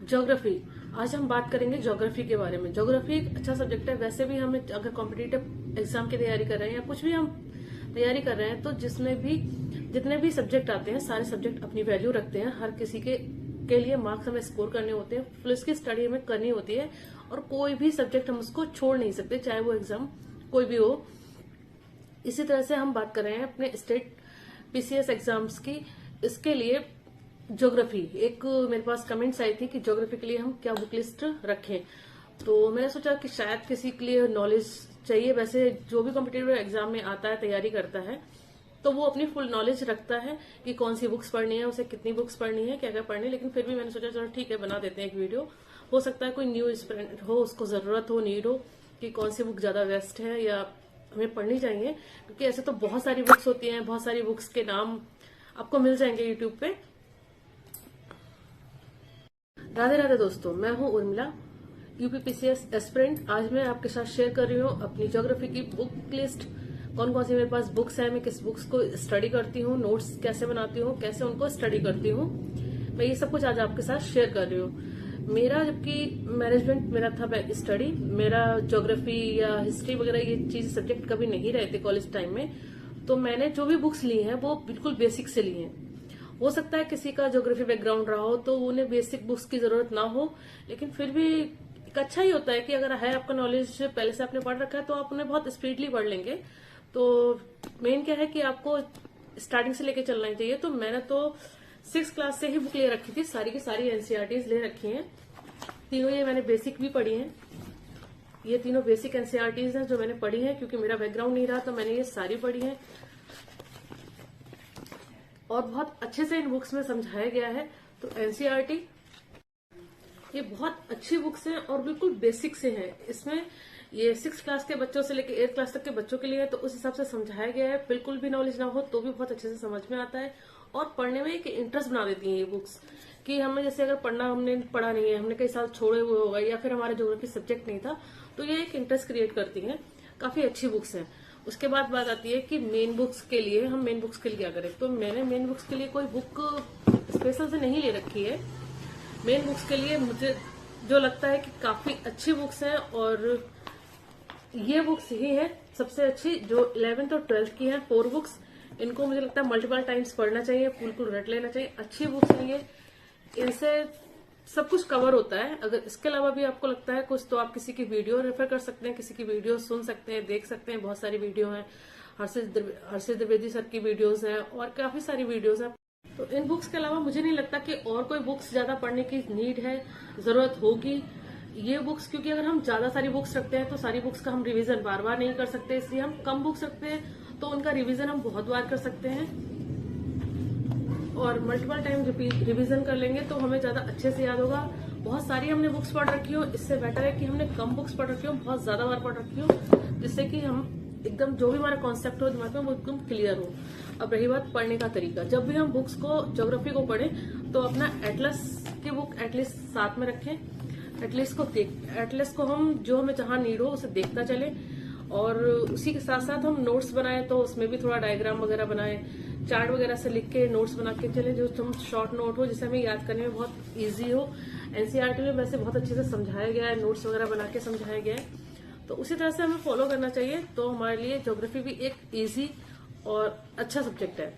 Geography. आज हम बात करेंगे ज्योग्राफी के बारे में। ज्योग्राफी एक अच्छा सब्जेक्ट है। वैसे भी हमें अगर कॉम्पिटिटिव एग्जाम की तैयारी कर रहे हैं या कुछ भी हम तैयारी कर रहे हैं तो जितने भी सब्जेक्ट आते हैं सारे सब्जेक्ट अपनी वैल्यू रखते हैं। हर किसी के लिए मार्क्स हमें स्कोर करने होते हैं, फिर उसकी स्टडी हमें करनी होती है और कोई भी सब्जेक्ट हम उसको छोड़ नहीं सकते, चाहे वो एग्जाम कोई भी हो। इसी तरह से हम बात कर रहे हैं अपने स्टेट पीसीएस एग्जाम्स की। इसके लिए ज्योग्राफी, एक मेरे पास कमेंट्स आई थी कि ज्योग्राफी के लिए हम क्या बुक लिस्ट रखें, तो मैंने सोचा कि शायद किसी के लिए नॉलेज चाहिए। वैसे जो भी कॉम्पिटिटिव एग्जाम में आता है, तैयारी करता है, तो वो अपनी फुल नॉलेज रखता है कि कौन सी बुक्स पढ़नी है, उसे कितनी बुक्स पढ़नी है, क्या क्या पढ़नी है। लेकिन फिर भी मैंने सोचा चलो ठीक है, बना देते हैं एक वीडियो। हो सकता है कोई न्यू स्टूडेंट हो, उसको जरूरत हो, नीड हो कि कौन सी बुक ज्यादा बेस्ट है या हमें पढ़नी चाहिए, क्योंकि ऐसे तो बहुत सारी बुक्स होती हैं। बहुत सारी बुक्स के नाम आपको मिल जाएंगे यूट्यूब पे। राधे राधे दोस्तों, मैं हूं उर्मिला, यूपीपीसीएस एस्पिरेंट। आज मैं आपके साथ शेयर कर रही हूँ अपनी ज्योग्राफी की बुक लिस्ट। कौन कौन सी मेरे पास बुक्स है, मैं किस बुक्स को स्टडी करती हूँ, नोट्स कैसे बनाती हूँ, कैसे उनको स्टडी करती हूँ, मैं ये सब कुछ आज आपके साथ शेयर कर रही हूँ। मेरा जबकि मैनेजमेंट मेरा था स्टडी, मेरा ज्योग्राफी या हिस्ट्री वगैरह ये चीज सब्जेक्ट कभी नहीं रहे थे कॉलेज टाइम में, तो मैंने जो भी बुक्स ली हैं वो बिल्कुल बेसिक से ली हैं। हो सकता है किसी का ज्योग्राफी बैकग्राउंड रहा हो तो उन्हें बेसिक बुक्स की जरूरत ना हो, लेकिन फिर भी एक अच्छा ही होता है कि अगर है आपका नॉलेज पहले से आपने पढ़ रखा है तो आप उन्हें बहुत स्पीडली पढ़ लेंगे। तो मेन क्या है कि आपको स्टार्टिंग से लेके चलना ही चाहिए। तो मैंने तो 6th क्लास से ही बुक ले रखी थी, सारी की सारी एनसीईआरटीज ले रखी हैं। तीनों ये मैंने बेसिक भी पढ़ी हैं, ये तीनों बेसिक एनसीईआरटीज हैं जो मैंने पढ़ी हैं, क्योंकि मेरा बैकग्राउंड नहीं रहा तो मैंने ये सारी पढ़ी हैं और बहुत अच्छे से इन बुक्स में समझाया गया है। तो एनसीईआरटी ये बहुत अच्छी बुक्स हैं और बिल्कुल बेसिक से हैं। इसमें ये 6th क्लास के बच्चों से लेकर 8th क्लास तक के बच्चों के लिए है, तो उस हिसाब से समझाया गया है। बिल्कुल भी नॉलेज ना हो तो भी बहुत अच्छे से समझ में आता है और पढ़ने में एक इंटरेस्ट बना देती है ये बुक्स। कि हमें जैसे अगर हमने पढ़ा नहीं है, हमने कई साल छोड़े हुए होगा या फिर हमारा ज्योग्राफी सब्जेक्ट नहीं था, तो ये एक इंटरेस्ट क्रिएट करती है। काफी अच्छी बुक्स हैं। उसके बाद बात आती है कि मेन बुक्स के लिए हम मेन बुक्स के लिए क्या करें। तो मैंने मेन बुक्स के लिए कोई बुक स्पेशल से नहीं ले रखी है। मेन बुक्स के लिए मुझे जो लगता है कि काफी अच्छी बुक्स हैं और ये बुक्स ही है सबसे अच्छी, जो 11th और 12th की हैं 4 बुक्स। इनको मुझे लगता है मल्टीपल टाइम्स पढ़ना चाहिए, बिल्कुल रट लेना चाहिए। अच्छी बुक्स हैं ये, इनसे सब कुछ कवर होता है। अगर इसके अलावा भी आपको लगता है कुछ तो आप किसी की वीडियो रेफर कर सकते हैं, किसी की वीडियो सुन सकते हैं, देख सकते हैं। बहुत सारी वीडियो हैं, हर्षित द्विवेदी सर की वीडियोस हैं और काफी सारी वीडियोस हैं। तो इन बुक्स के अलावा मुझे नहीं लगता कि और कोई बुक्स ज्यादा पढ़ने की नीड है, जरूरत होगी। ये बुक्स, क्योंकि अगर हम ज्यादा सारी बुक्स रखते हैं तो सारी बुक्स का हम रिवीजन बार बार नहीं कर सकते, इसलिए हम कम बुक्स रखते हैं तो उनका रिवीजन हम बहुत बार कर सकते हैं और मल्टीपल टाइम रिवीजन कर लेंगे तो हमें ज्यादा अच्छे से याद होगा। बहुत सारी हमने बुक्स पढ़ रखी हो, इससे बेटर है कि हमने कम बुक्स पढ़ रखी हो, बहुत ज्यादा बार पढ़ रखी हो, जिससे कि हम एकदम जो भी हमारा कॉन्सेप्ट हो दिमाग में वो एकदम क्लियर हो। अब रही बात पढ़ने का तरीका, जब भी हम बुक्स को ज्योग्राफी को पढ़ें तो अपना एटलस की बुक एटलीस्ट साथ में रखें। एटलस को हम जो हमें जहां नीड हो उसे देखता चले और उसी के साथ साथ हम नोट्स बनाए तो उसमें भी थोड़ा डायग्राम वगैरह बनाए, चार्ट वगैरह से लिख के नोट्स बना के चले, जो तुम शॉर्ट नोट हो जिसे हमें याद करने में बहुत इजी हो। एनसीईआरटी में वैसे बहुत अच्छे से समझाया गया है, नोट्स वगैरह बना के समझाया गया है, तो उसी तरह से हमें फॉलो करना चाहिए। तो हमारे लिए ज्योग्राफी भी एक इजी और अच्छा सब्जेक्ट है।